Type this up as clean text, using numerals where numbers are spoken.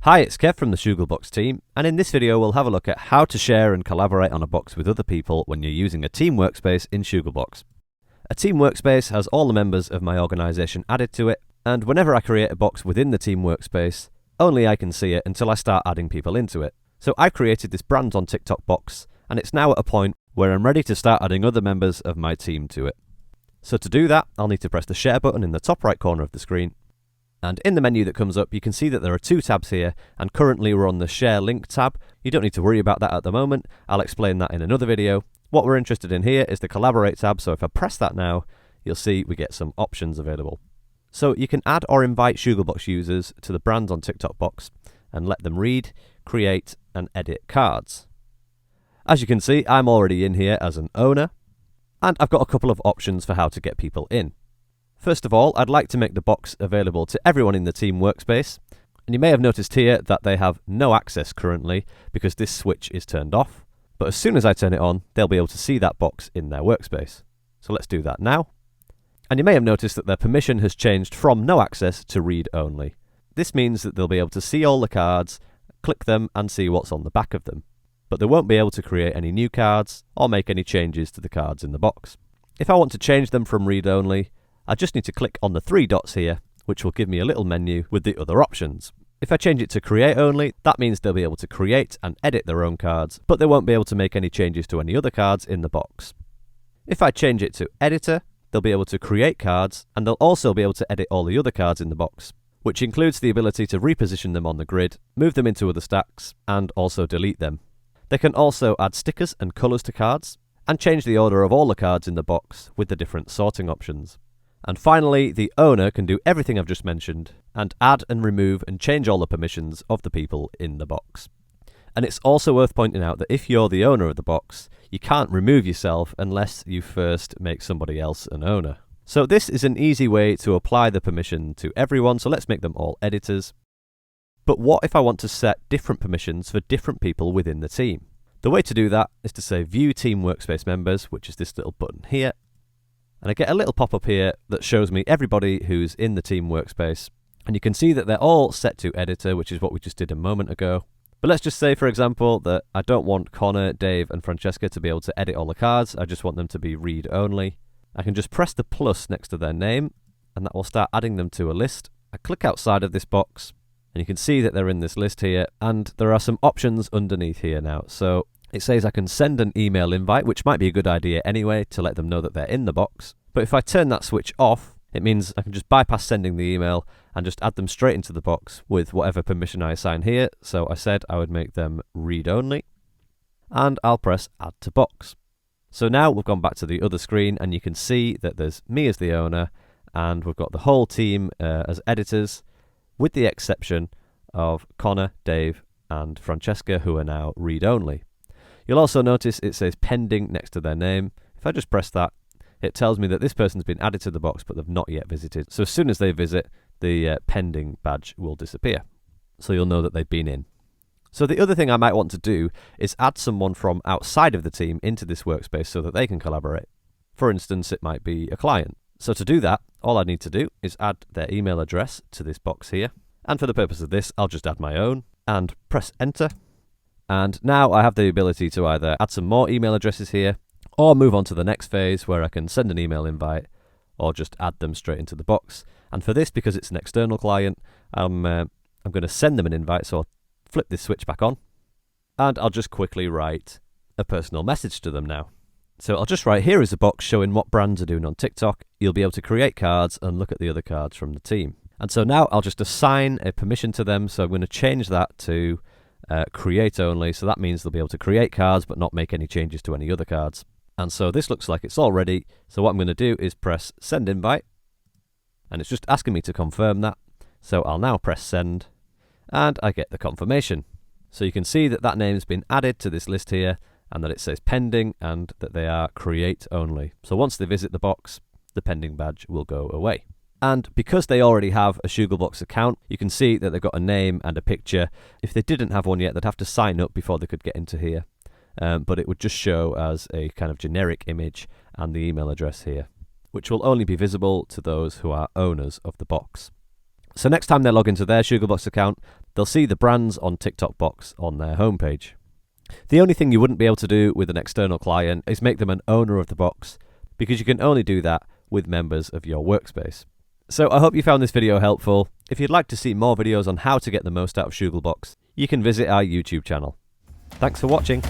Hi, it's Kev from the Shooglebox team, and in this video we'll have a look at how to share and collaborate on a box with other people when you're using a team workspace in Shooglebox. A team workspace has all the members of my organisation added to it, and whenever I create a box within the team workspace, only I can see it until I start adding people into it. So I've created this Brands on TikTok box, and it's now at a point where I'm ready to start adding other members of my team to it. So to do that, I'll need to press the share button in the top right corner of the screen. And in the menu that comes up, you can see that there are two tabs here, and currently we're on the Share Link tab. You don't need to worry about that at the moment. I'll explain that in another video. What we're interested in here is the Collaborate tab, so if I press that now, you'll see we get some options available. So you can add or invite Shooglebox users to the Brands on TikTok box and let them read, create, and edit cards. As you can see, I'm already in here as an owner, and I've got a couple of options for how to get people in. First of all, I'd like to make the box available to everyone in the team workspace, and you may have noticed here that they have no access currently because this switch is turned off, but as soon as I turn it on, they'll be able to see that box in their workspace. So let's do that now. And you may have noticed that their permission has changed from no access to read only. This means that they'll be able to see all the cards, click them and see what's on the back of them, but they won't be able to create any new cards or make any changes to the cards in the box. If I want to change them from read only, I just need to click on the three dots here, which will give me a little menu with the other options. If I change it to create only, that means they'll be able to create and edit their own cards, but they won't be able to make any changes to any other cards in the box. If I change it to editor, they'll be able to create cards, and they'll also be able to edit all the other cards in the box, which includes the ability to reposition them on the grid, move them into other stacks, and also delete them. They can also add stickers and colours to cards, and change the order of all the cards in the box with the different sorting options. And finally, the owner can do everything I've just mentioned and add and remove and change all the permissions of the people in the box. And it's also worth pointing out that if you're the owner of the box, you can't remove yourself unless you first make somebody else an owner. So this is an easy way to apply the permission to everyone, so let's make them all editors. But what if I want to set different permissions for different people within the team? The way to do that is to say View Team Workspace Members, which is this little button here. And I get a little pop-up here that shows me everybody who's in the team workspace. And you can see that they're all set to editor, which is what we just did a moment ago. But let's just say, for example, that I don't want Connor, Dave, and Francesca to be able to edit all the cards. I just want them to be read only. I can just press the plus next to their name, and that will start adding them to a list. I click outside of this box, and you can see that they're in this list here, and there are some options underneath here now. So it says I can send an email invite, which might be a good idea anyway, to let them know that they're in the box. But if I turn that switch off, it means I can just bypass sending the email and just add them straight into the box with whatever permission I assign here. So I said I would make them read only, and I'll press add to box. So now we've gone back to the other screen, and you can see that there's me as the owner, and we've got the whole team as editors, with the exception of Connor, Dave, and Francesca, who are now read only. You'll also notice it says pending next to their name. If I just press that, it tells me that this person's been added to the box, but they've not yet visited. So as soon as they visit, the pending badge will disappear. So you'll know that they've been in. So the other thing I might want to do is add someone from outside of the team into this workspace so that they can collaborate. For instance, it might be a client. So to do that, all I need to do is add their email address to this box here. And for the purpose of this, I'll just add my own and press enter. And now I have the ability to either add some more email addresses here, or move on to the next phase where I can send an email invite or just add them straight into the box. And for this, because it's an external client, I'm going to send them an invite, so I'll flip this switch back on, and I'll just quickly write a personal message to them now. So I'll just write, here is a box showing what brands are doing on TikTok. You'll be able to create cards and look at the other cards from the team. And so now I'll just assign a permission to them, so I'm going to change that to create only, so that means they'll be able to create cards but not make any changes to any other cards. And so this looks like it's all ready. So what I'm going to do is press send invite, and it's just asking me to confirm that. So I'll now press send, and I get the confirmation. So you can see that that name's been added to this list here, and that it says pending, and that they are create only. So once they visit the box, the pending badge will go away. And because they already have a Shooglebox account, you can see that they've got a name and a picture. If they didn't have one yet, they'd have to sign up before they could get into here. But it would just show as a kind of generic image and the email address here, which will only be visible to those who are owners of the box. So next time they log into their Shooglebox account, they'll see the brands on TikTok Box on their homepage. The only thing you wouldn't be able to do with an external client is make them an owner of the box, because you can only do that with members of your workspace. So I hope you found this video helpful. If you'd like to see more videos on how to get the most out of Shooglebox, you can visit our YouTube channel. Thanks for watching.